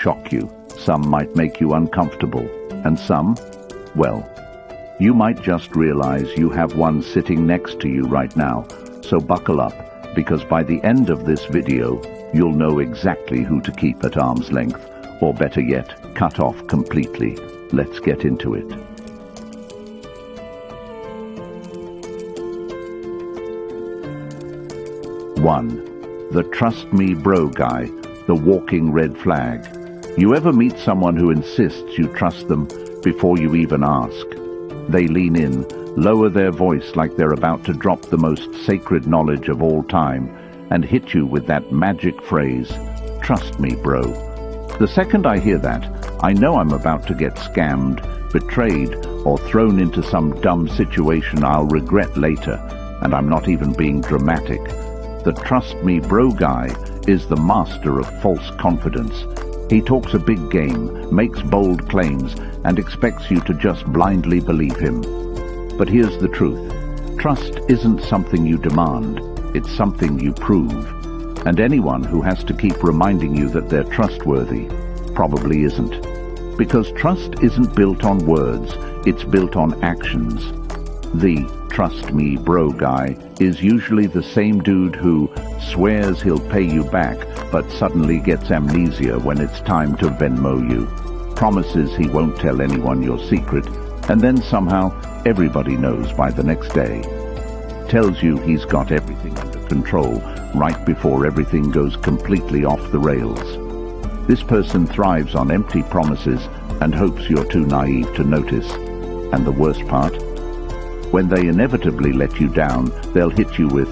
shock you, some might make you uncomfortable, and some, well, you might just realize you have one sitting next to you right now, so buckle up, because by the end of this video, you'll know exactly who to keep at arm's length, or better yet, cut off completely. Let's get into it. One, the trust me bro guy, the walking red flag. You ever meet someone who insists you trust them before you even ask? They lean in, lower their voice like they're about to drop the most sacred knowledge of all time, and hit you with that magic phrase, "Trust me, bro." The second I hear that, I know I'm about to get scammed, betrayed, or thrown into some dumb situation I'll regret later, and I'm not even being dramatic. The trust me bro guy is the master of false confidence. He talks a big game, makes bold claims, and expects you to just blindly believe him. But here's the truth. Trust isn't something you demand, it's something you prove. And anyone who has to keep reminding you that they're trustworthy probably isn't. Because trust isn't built on words, it's built on actions. The trust me bro guy is usually the same dude who swears he'll pay you back but suddenly gets amnesia when it's time to Venmo you, promises he won't tell anyone your secret, and then somehow everybody knows by the next day. Tells you he's got everything under control right before everything goes completely off the rails. This person thrives on empty promises and hopes you're too naive to notice. And the worst part? When they inevitably let you down, they'll hit you with,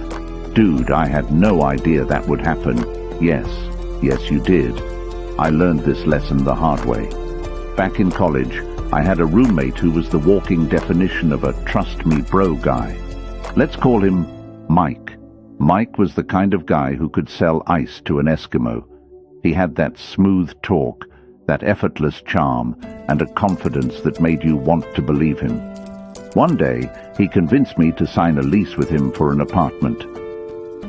"Dude, I had no idea that would happen." Yes, you did. I learned this lesson the hard way. Back in college, I had a roommate who was the walking definition of a trust me bro guy. Let's call him Mike. Mike was the kind of guy who could sell ice to an Eskimo. He had that smooth talk, that effortless charm, and a confidence that made you want to believe him. One day, he convinced me to sign a lease with him for an apartment.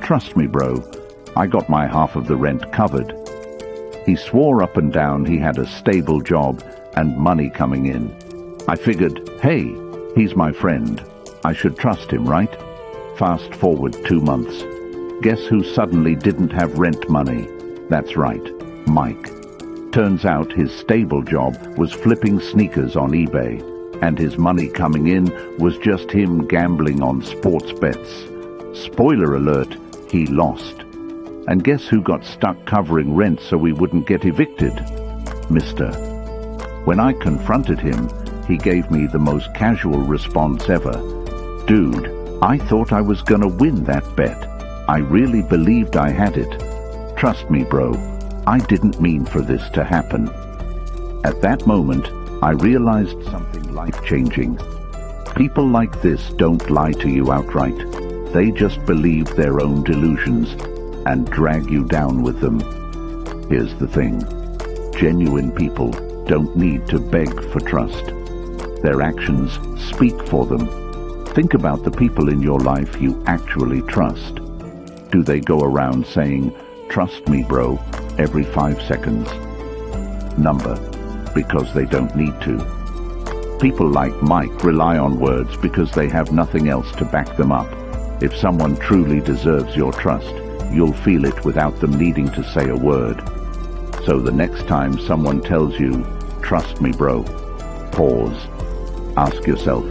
Trust me, bro, I got my half of the rent covered. He swore up and down he had a stable job and money coming in. I figured, hey, he's my friend. I should trust him, right? Fast forward 2 months. Guess who suddenly didn't have rent money? That's right, Mike. Turns out his stable job was flipping sneakers on eBay, and his money coming in was just him gambling on sports bets. Spoiler alert, he lost. And guess who got stuck covering rent so we wouldn't get evicted? Mister. When I confronted him, he gave me the most casual response ever. "Dude, I thought I was gonna win that bet. I really believed I had it. Trust me, bro, I didn't mean for this to happen." At that moment, I realized something life-changing. People like this don't lie to you outright. They just believe their own delusions and drag you down with them. Here's the thing. Genuine people don't need to beg for trust. Their actions speak for them. Think about the people in your life you actually trust. Do they go around saying, "Trust me, bro," every 5 seconds? Number, because they don't need to. People like Mike rely on words because they have nothing else to back them up. If someone truly deserves your trust, you'll feel it without them needing to say a word. So the next time someone tells you, "Trust me, bro," pause. Ask yourself,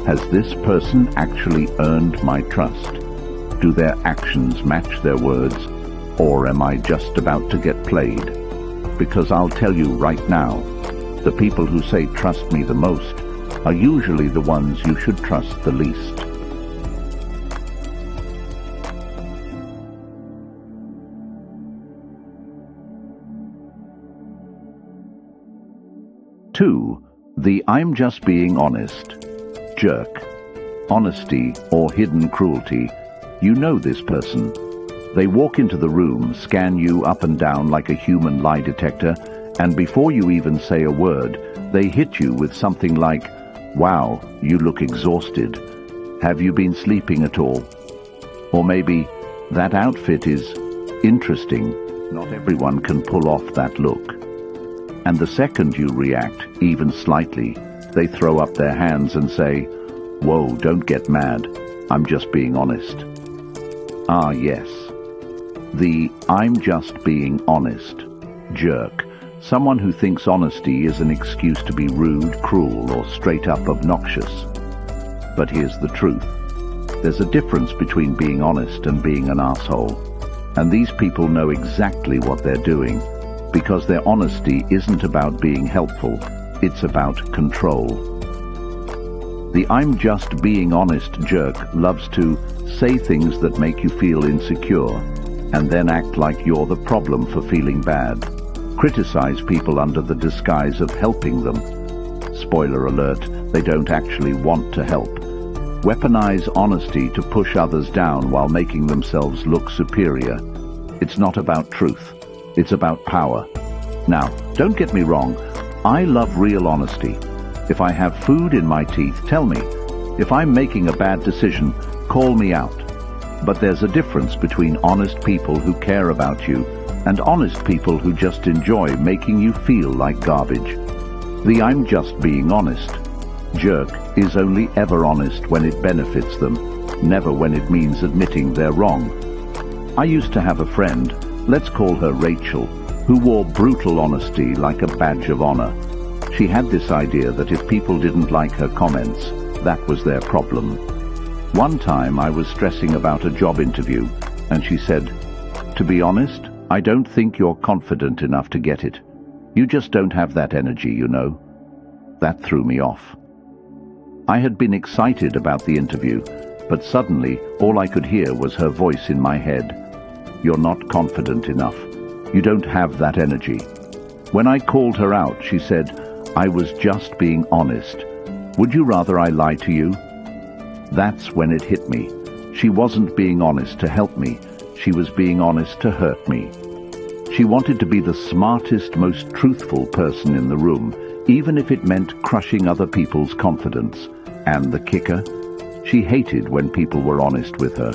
has this person actually earned my trust? Do their actions match their words? Or am I just about to get played? Because I'll tell you right now, the people who say trust me the most are usually the ones you should trust the least. Two, the "I'm just being honest" jerk. Honesty or hidden cruelty. You know this person. They walk into the room, scan you up and down like a human lie detector, and before you even say a word, they hit you with something like, "Wow, you look exhausted. Have you been sleeping at all?" Or maybe, "That outfit is interesting." Not everyone can pull off that look. And the second you react, even slightly, they throw up their hands and say, "Whoa, don't get mad. I'm just being honest." Ah, yes. The "I'm just being honest" jerk. Someone who thinks honesty is an excuse to be rude, cruel, or straight up obnoxious. But here's the truth. There's a difference between being honest and being an asshole. And these people know exactly what they're doing, because their honesty isn't about being helpful, it's about control. The "I'm just being honest" jerk loves to say things that make you feel insecure, and then act like you're the problem for feeling bad. Criticize people under the disguise of helping them. Spoiler alert, they don't actually want to help. Weaponize honesty to push others down while making themselves look superior. It's not about truth. It's about power. Now, don't get me wrong. I love real honesty. If I have food in my teeth, tell me. If I'm making a bad decision, call me out. But there's a difference between honest people who care about you and honest people who just enjoy making you feel like garbage. The "I'm just being honest" jerk is only ever honest when it benefits them, never when it means admitting they're wrong. I used to have a friend, let's call her Rachel, who wore brutal honesty like a badge of honor. She had this idea that if people didn't like her comments, that was their problem. One time I was stressing about a job interview, and she said, "To be honest, I don't think you're confident enough to get it. You just don't have that energy, you know." That threw me off. I had been excited about the interview, but suddenly all I could hear was her voice in my head. "You're not confident enough. You don't have that energy." When I called her out, she said, "I was just being honest. Would you rather I lie to you?" That's when it hit me. She wasn't being honest to help me. She was being honest to hurt me. She wanted to be the smartest, most truthful person in the room, even if it meant crushing other people's confidence. And the kicker? She hated when people were honest with her.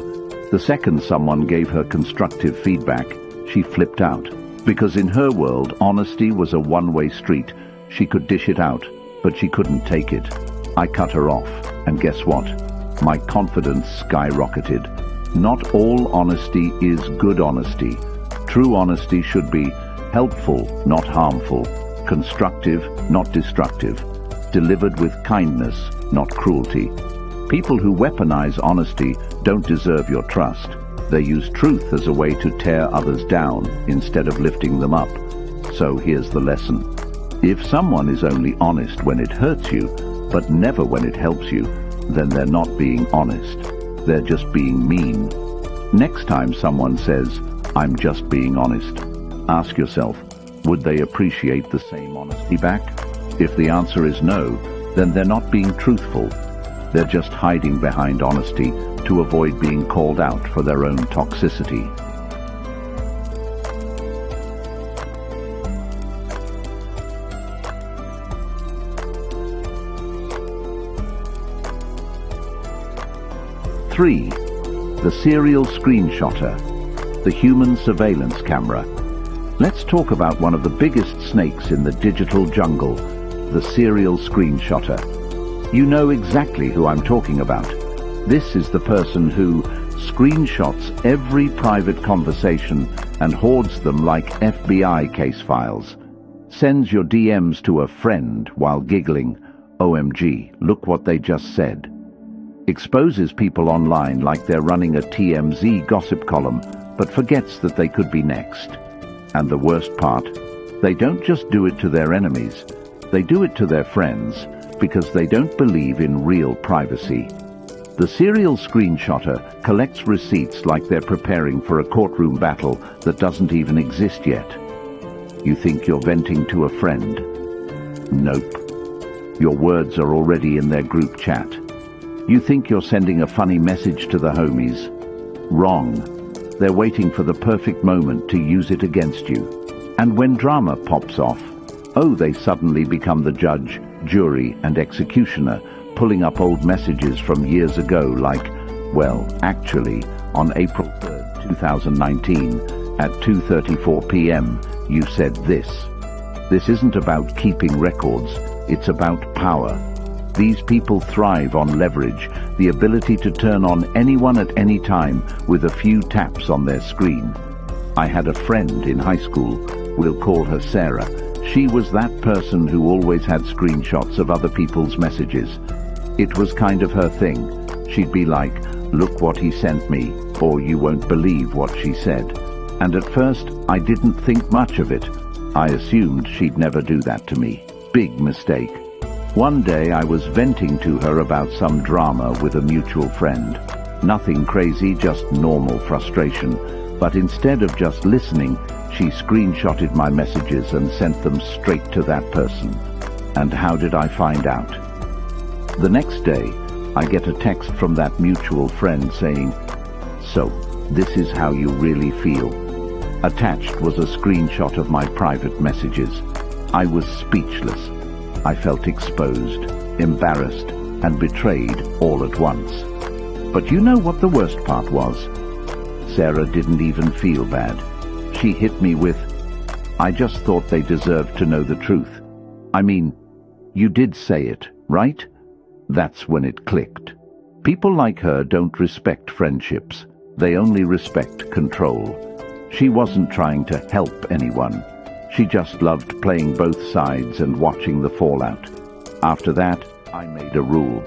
The second someone gave her constructive feedback, she flipped out. Because in her world, honesty was a one-way street. She could dish it out, but she couldn't take it. I cut her off, and guess what? My confidence skyrocketed. Not all honesty is good honesty. True honesty should be helpful, not harmful, constructive, not destructive, delivered with kindness, not cruelty. People who weaponize honesty don't deserve your trust. They use truth as a way to tear others down instead of lifting them up. So here's the lesson. If someone is only honest when it hurts you, but never when it helps you, then they're not being honest. They're just being mean. Next time someone says, "I'm just being honest," ask yourself, would they appreciate the same honesty back? If the answer is no, then they're not being truthful. They're just hiding behind honesty to avoid being called out for their own toxicity. Three, the serial screenshotter, the human surveillance camera. Let's talk about one of the biggest snakes in the digital jungle, the serial screenshotter. You know exactly who I'm talking about. This is the person who screenshots every private conversation and hoards them like FBI case files. Sends your DMs to a friend while giggling, "OMG, look what they just said." Exposes people online like they're running a TMZ gossip column, but forgets that they could be next. And the worst part, they don't just do it to their enemies, they do it to their friends, because they don't believe in real privacy. The serial screenshotter collects receipts like they're preparing for a courtroom battle that doesn't even exist yet. You think you're venting to a friend? Nope. Your words are already in their group chat. You think you're sending a funny message to the homies? Wrong. They're waiting for the perfect moment to use it against you. And when drama pops off, oh, they suddenly become the judge, jury, and executioner, pulling up old messages from years ago like, well, actually, on April 3rd, 2019, at 2:34 p.m., you said this. This isn't about keeping records, it's about power. These people thrive on leverage, the ability to turn on anyone at any time with a few taps on their screen. I had a friend in high school, we'll call her Sarah. She was that person who always had screenshots of other people's messages. It was kind of her thing. She'd be like, "Look what he sent me," or "You won't believe what she said." And at first, I didn't think much of it. I assumed she'd never do that to me. Big mistake. One day I was venting to her about some drama with a mutual friend. Nothing crazy, just normal frustration. But instead of just listening, she screenshotted my messages and sent them straight to that person. And how did I find out? The next day, I get a text from that mutual friend saying, "So, this is how you really feel." Attached was a screenshot of my private messages. I was speechless. I felt exposed, embarrassed, and betrayed all at once. But you know what the worst part was? Sarah didn't even feel bad. She hit me with, "I just thought they deserved to know the truth. I mean, you did say it, right?" That's when it clicked. People like her don't respect friendships. They only respect control. She wasn't trying to help anyone. She just loved playing both sides and watching the fallout. After that, I made a rule.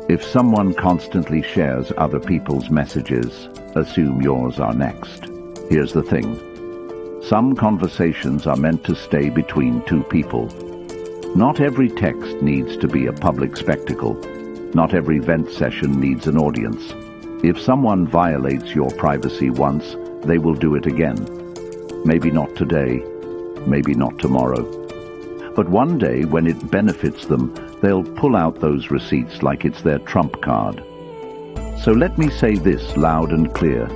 If someone constantly shares other people's messages, assume yours are next. Here's the thing. Some conversations are meant to stay between two people. Not every text needs to be a public spectacle. Not every vent session needs an audience. If someone violates your privacy once, they will do it again. Maybe not today, maybe not tomorrow. But one day, when it benefits them, they'll pull out those receipts like it's their trump card. So let me say this loud and clear.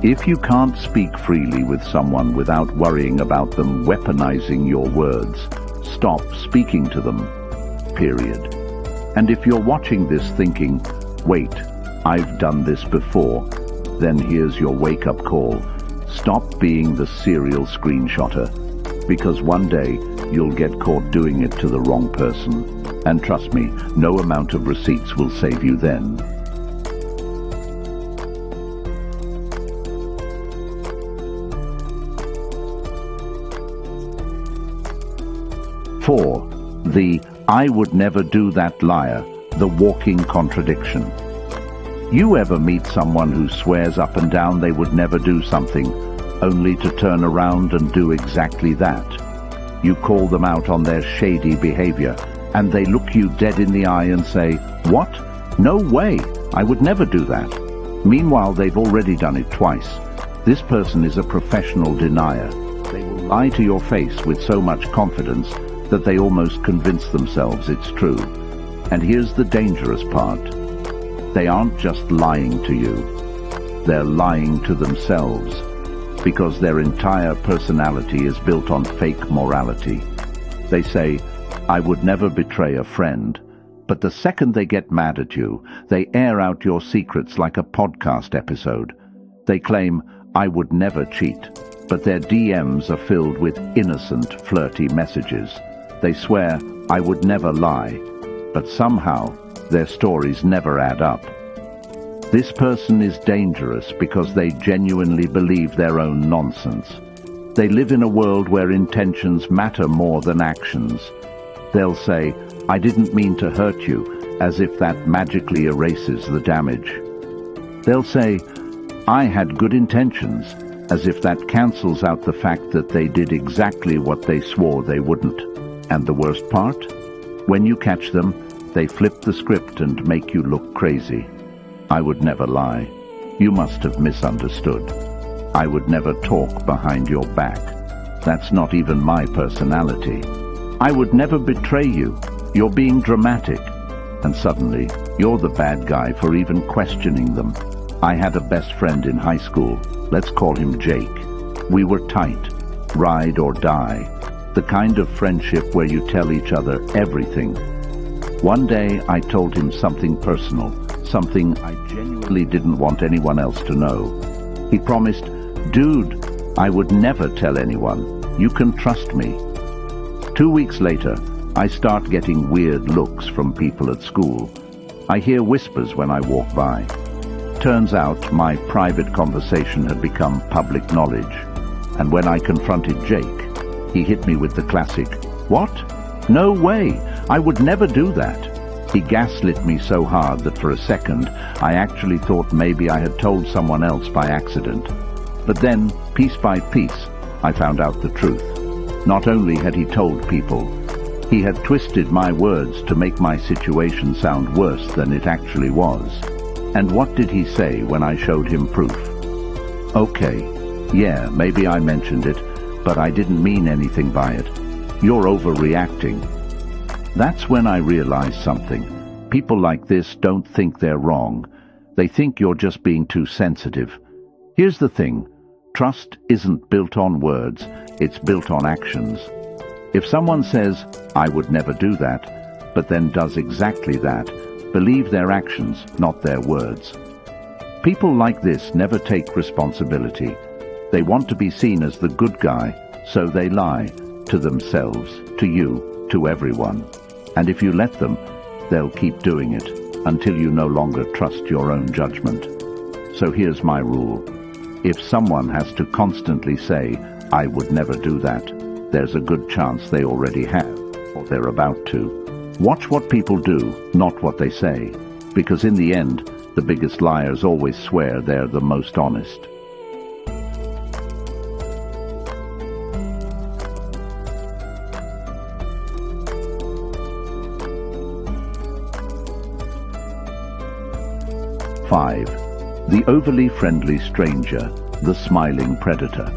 If you can't speak freely with someone without worrying about them weaponizing your words, stop speaking to them, period. And if you're watching this thinking, "Wait, I've done this before," then here's your wake-up call. Stop being the serial screenshotter, because one day you'll get caught doing it to the wrong person. And trust me, no amount of receipts will save you then. Four, the "I would never do that" liar, the walking contradiction. You ever meet someone who swears up and down they would never do something, only to turn around and do exactly that? You call them out on their shady behavior, and they look you dead in the eye and say, "What? No way, I would never do that." Meanwhile, they've already done it twice. This person is a professional denier. They will lie to your face with so much confidence that they almost convince themselves it's true. And here's the dangerous part. They aren't just lying to you. They're lying to themselves, because their entire personality is built on fake morality. They say, "I would never betray a friend," but the second they get mad at you, they air out your secrets like a podcast episode. They claim, "I would never cheat," but their DMs are filled with innocent, flirty messages. They swear, "I would never lie," but somehow their stories never add up. This person is dangerous because they genuinely believe their own nonsense. They live in a world where intentions matter more than actions. They'll say, "I didn't mean to hurt you," as if that magically erases the damage. They'll say, "I had good intentions," as if that cancels out the fact that they did exactly what they swore they wouldn't. And the worst part? When you catch them, they flip the script and make you look crazy. "I would never lie. You must have misunderstood. I would never talk behind your back. That's not even my personality. I would never betray you. You're being dramatic." And suddenly, you're the bad guy for even questioning them. I had a best friend in high school. Let's call him Jake. We were tight, ride or die. The kind of friendship where you tell each other everything. One day I told him something personal, something I genuinely didn't want anyone else to know. He promised, "Dude, I would never tell anyone. You can trust me." 2 weeks later, I start getting weird looks from people at school. I hear whispers when I walk by. Turns out my private conversation had become public knowledge, and when I confronted Jake, he hit me with the classic, "What? No way! I would never do that." He gaslit me so hard that for a second I actually thought maybe I had told someone else by accident. But then, piece by piece, I found out the truth. Not only had he told people, he had twisted my words to make my situation sound worse than it actually was. And what did he say when I showed him proof? "Okay, yeah, maybe I mentioned it, but I didn't mean anything by it. You're overreacting." That's when I realized something. People like this don't think they're wrong. They think you're just being too sensitive. Here's the thing. Trust isn't built on words, it's built on actions. If someone says, "I would never do that," but then does exactly that, believe their actions, not their words. People like this never take responsibility. They want to be seen as the good guy, so they lie to themselves, to you, to everyone. And if you let them, they'll keep doing it until you no longer trust your own judgment. So here's my rule. If someone has to constantly say, "I would never do that," there's a good chance they already have, or they're about to. Watch what people do, not what they say, because in the end, the biggest liars always swear they're the most honest. Five, the overly friendly stranger, the smiling predator.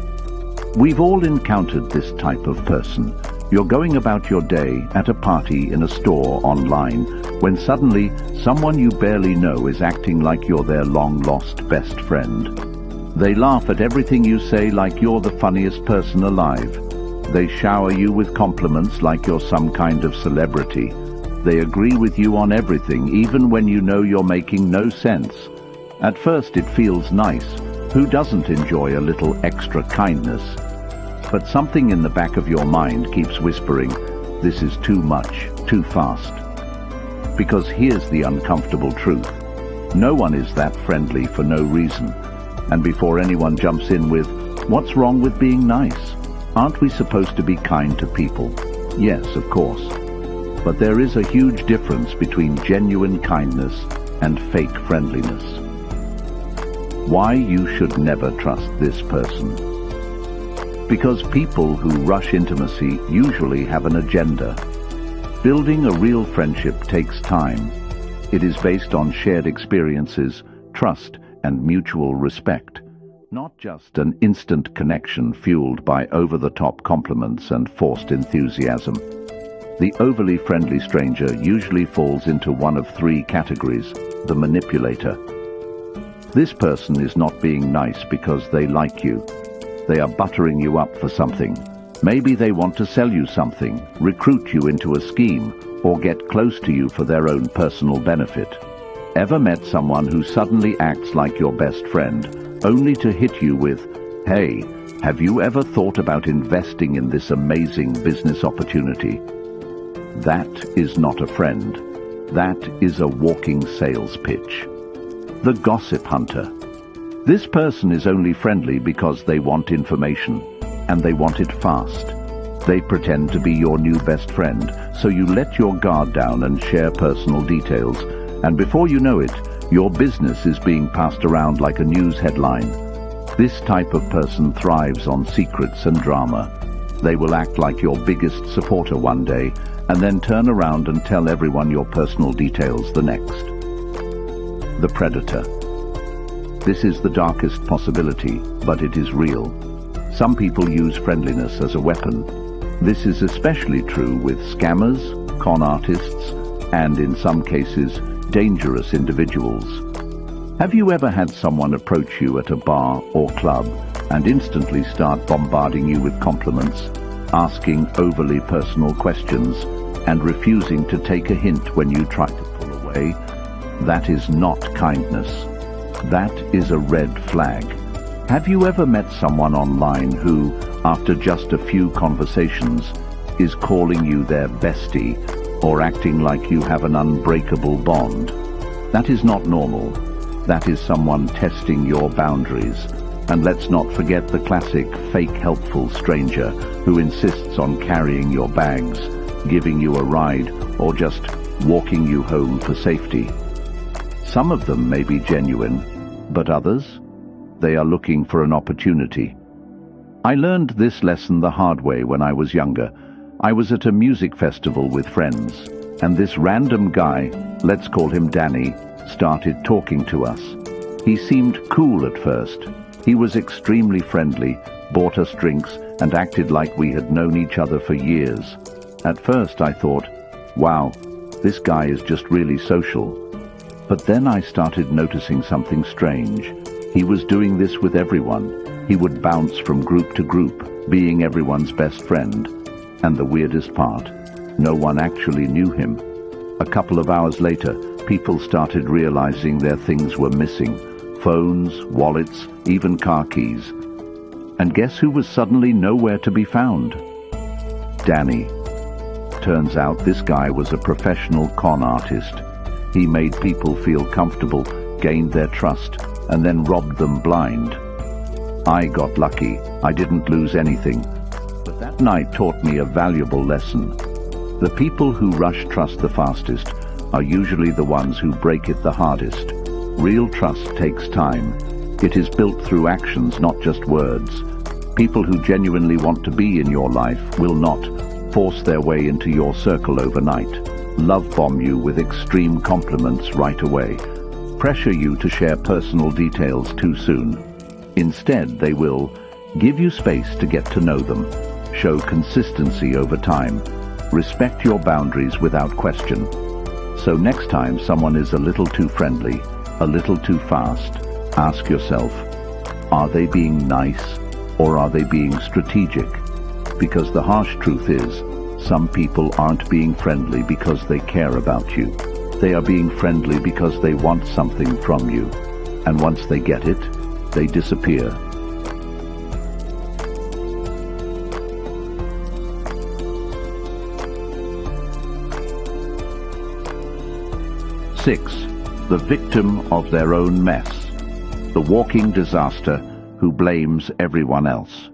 We've all encountered this type of person. You're going about your day, at a party, in a store, online, when suddenly someone you barely know is acting like you're their long-lost best friend. They laugh at everything you say like you're the funniest person alive. They shower you with compliments like you're some kind of celebrity. They agree with you on everything, even when you know you're making no sense. At first it feels nice. Who doesn't enjoy a little extra kindness? But something in the back of your mind keeps whispering, "This is too much, too fast." Because here's the uncomfortable truth. No one is that friendly for no reason. And before anyone jumps in with, "What's wrong with being nice? Aren't we supposed to be kind to people?" Yes, of course. But there is a huge difference between genuine kindness and fake friendliness. Why you should never trust this person. Because people who rush intimacy usually have an agenda. Building a real friendship takes time. It is based on shared experiences, trust, and mutual respect, not just an instant connection fueled by over-the-top compliments and forced enthusiasm. The overly friendly stranger usually falls into one of three categories: the manipulator. This person is not being nice because they like you. They are buttering you up for something. Maybe they want to sell you something, recruit you into a scheme, or get close to you for their own personal benefit. Ever met someone who suddenly acts like your best friend, only to hit you with, "Hey, have you ever thought about investing in this amazing business opportunity?" That is not a friend. That is a walking sales pitch. The gossip hunter. This person is only friendly because they want information, and they want it fast. They pretend to be your new best friend, so you let your guard down and share personal details, and before you know it, your business is being passed around like a news headline. This type of person thrives on secrets and drama. They will act like your biggest supporter one day, and then turn around and tell everyone your personal details the next. The predator. This is the darkest possibility, but it is real. Some people use friendliness as a weapon. This is especially true with scammers, con artists, and in some cases, dangerous individuals. Have you ever had someone approach you at a bar or club and instantly start bombarding you with compliments, asking overly personal questions, and refusing to take a hint when you try to pull away? That is not kindness. That is a red flag. Have you ever met someone online who, after just a few conversations, is calling you their bestie or acting like you have an unbreakable bond. That is not normal. That is someone testing your boundaries. And let's not forget the classic fake helpful stranger who insists on carrying your bags, giving you a ride, or just walking you home for safety. Some of them may be genuine, but others? They are looking for an opportunity. I learned this lesson the hard way when I was younger. I was at a music festival with friends, and this random guy, let's call him Danny, started talking to us. He seemed cool at first. He was extremely friendly, bought us drinks, and acted like we had known each other for years. At first I thought, wow, this guy is just really social. But then I started noticing something strange. He was doing this with everyone. He would bounce from group to group, being everyone's best friend. And the weirdest part, no one actually knew him. A couple of hours later, people started realizing their things were missing. Phones, wallets, even car keys. And guess who was suddenly nowhere to be found? Danny. Turns out this guy was a professional con artist. He made people feel comfortable, gained their trust, and then robbed them blind. I got lucky. I didn't lose anything. But that night taught me a valuable lesson. The people who rush trust the fastest are usually the ones who break it the hardest. Real trust takes time. It is built through actions, not just words. People who genuinely want to be in your life will not force their way into your circle overnight, love bomb you with extreme compliments right away, pressure you to share personal details too soon. Instead, they will give you space to get to know them, show consistency over time, respect your boundaries without question. So next time someone is a little too friendly, a little too fast, ask yourself, are they being nice or are they being strategic? Because the harsh truth is, some people aren't being friendly because they care about you. They are being friendly because they want something from you. And once they get it, they disappear. Six, the victim of their own mess. The walking disaster who blames everyone else.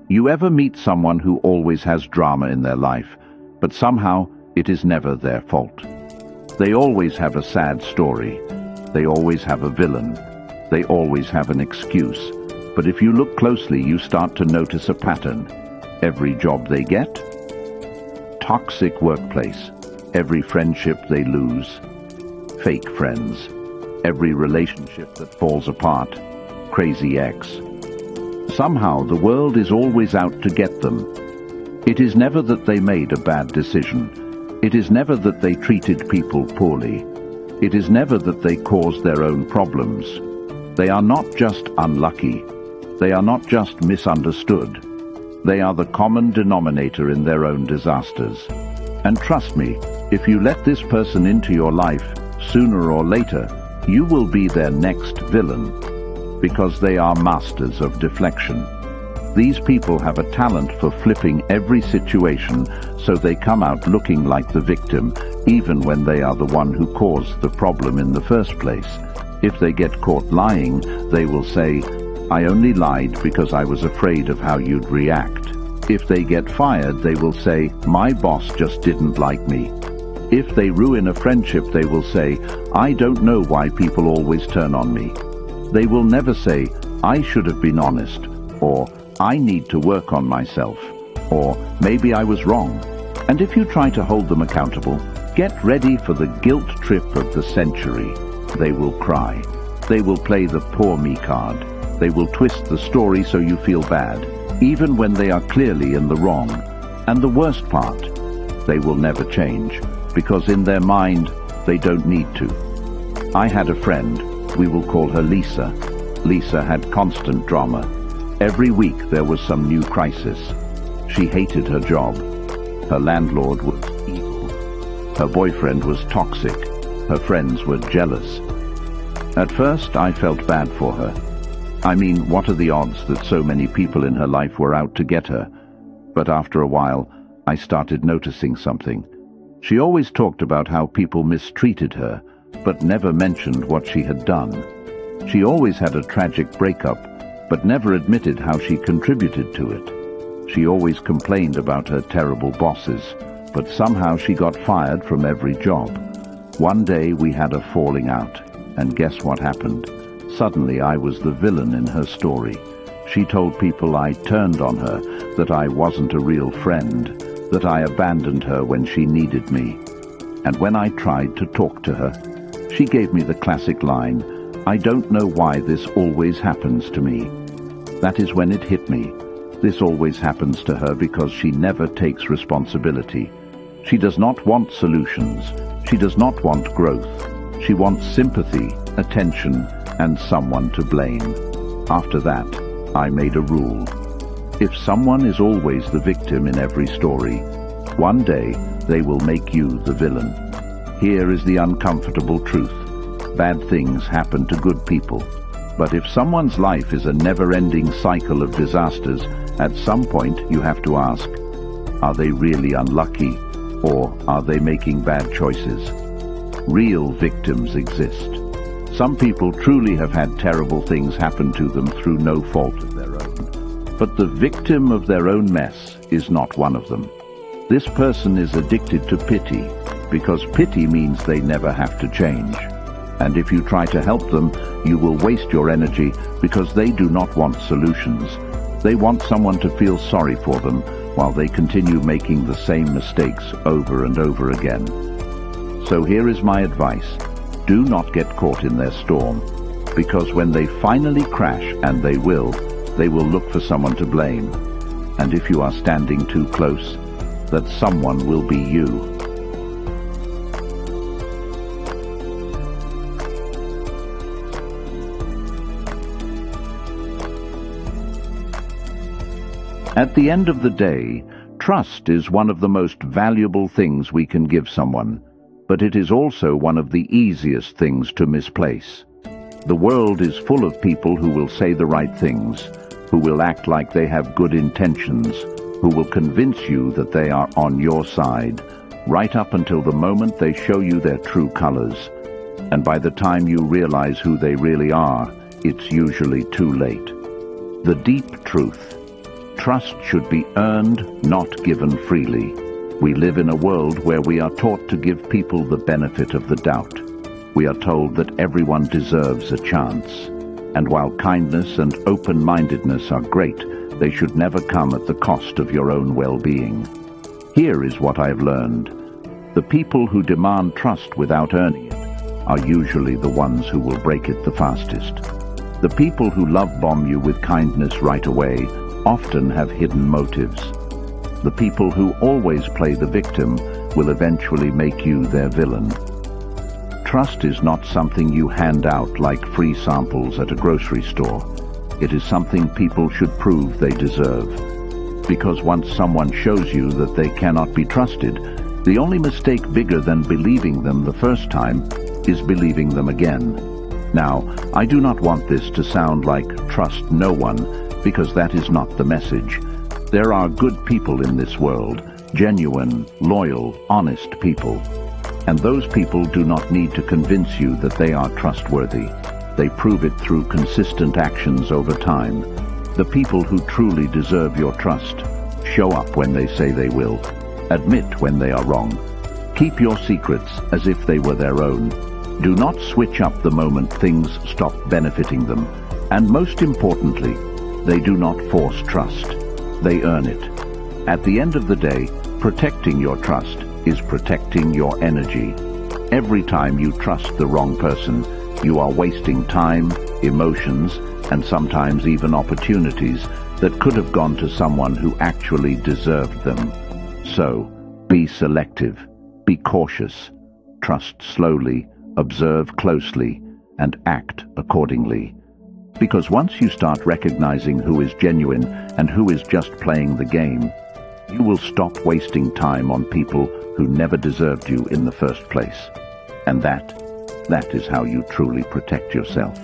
You ever meet someone who always has drama in their life, but somehow it is never their fault? They always have a sad story. They always have a villain. They always have an excuse. But if you look closely, you start to notice a pattern. Every job they get, toxic workplace. Every friendship they lose, fake friends. Every relationship that falls apart, crazy ex. Somehow the world is always out to get them. It is never that they made a bad decision. It is never that they treated people poorly. It is never that they caused their own problems. They are not just unlucky. They are not just misunderstood. They are the common denominator in their own disasters. And trust me, if you let this person into your life, sooner or later, you will be their next villain. Because they are masters of deflection. These people have a talent for flipping every situation so they come out looking like the victim, even when they are the one who caused the problem in the first place. If they get caught lying, they will say, I only lied because I was afraid of how you'd react. If they get fired, they will say, my boss just didn't like me. If they ruin a friendship, they will say, I don't know why people always turn on me. They will never say, I should have been honest, or I need to work on myself, or maybe I was wrong. And if you try to hold them accountable, get ready for the guilt trip of the century. They will cry. They will play the poor me card. They will twist the story so you feel bad, even when they are clearly in the wrong. And the worst part, they will never change, because in their mind, they don't need to. I had a friend. We will call her Lisa. Lisa had constant drama. Every week there was some new crisis. She hated her job. Her landlord was evil. Her boyfriend was toxic. Her friends were jealous. At first I felt bad for her. I mean, what are the odds that so many people in her life were out to get her? But after a while, I started noticing something. She always talked about how people mistreated her, but never mentioned what she had done. She always had a tragic breakup, but never admitted how she contributed to it. She always complained about her terrible bosses, but somehow she got fired from every job. One day we had a falling out, and guess what happened? Suddenly I was the villain in her story. She told people I turned on her, that I wasn't a real friend, that I abandoned her when she needed me. And when I tried to talk to her, she gave me the classic line, "I don't know why this always happens to me." That is when it hit me. This always happens to her because she never takes responsibility. She does not want solutions. She does not want growth. She wants sympathy, attention, and someone to blame. After that, I made a rule. If someone is always the victim in every story, one day they will make you the villain. Here is the uncomfortable truth. Bad things happen to good people. But if someone's life is a never-ending cycle of disasters, at some point you have to ask, are they really unlucky, or are they making bad choices? Real victims exist. Some people truly have had terrible things happen to them through no fault of their own. But the victim of their own mess is not one of them. This person is addicted to pity, because pity means they never have to change. And if you try to help them, you will waste your energy because they do not want solutions. They want someone to feel sorry for them while they continue making the same mistakes over and over again. So here is my advice. Do not get caught in their storm, because when they finally crash, and they will look for someone to blame. And if you are standing too close, that someone will be you. At the end of the day, trust is one of the most valuable things we can give someone, but it is also one of the easiest things to misplace. The world is full of people who will say the right things, who will act like they have good intentions, who will convince you that they are on your side, right up until the moment they show you their true colors. And by the time you realize who they really are, it's usually too late. The deep truth. Trust should be earned, not given freely. We live in a world where we are taught to give people the benefit of the doubt. We are told that everyone deserves a chance. And while kindness and open-mindedness are great, they should never come at the cost of your own well-being. Here is what I have learned. The people who demand trust without earning it are usually the ones who will break it the fastest. The people who love-bomb you with kindness right away often have hidden motives. The people who always play the victim will eventually make you their villain. Trust is not something you hand out like free samples at a grocery store. It is something people should prove they deserve. Because once someone shows you that they cannot be trusted, the only mistake bigger than believing them the first time is believing them again. Now, I do not want this to sound like trust no one, because that is not the message. There are good people in this world, genuine, loyal, honest people. And those people do not need to convince you that they are trustworthy. They prove it through consistent actions over time. The people who truly deserve your trust show up when they say they will. Admit when they are wrong. Keep your secrets as if they were their own. Do not switch up the moment things stop benefiting them. And most importantly, they do not force trust. They earn it. At the end of the day, protecting your trust is protecting your energy. Every time you trust the wrong person, you are wasting time, emotions, and sometimes even opportunities that could have gone to someone who actually deserved them. So, be selective, be cautious, trust slowly, observe closely, and act accordingly. Because once you start recognizing who is genuine and who is just playing the game, you will stop wasting time on people who never deserved you in the first place. And that is how you truly protect yourself.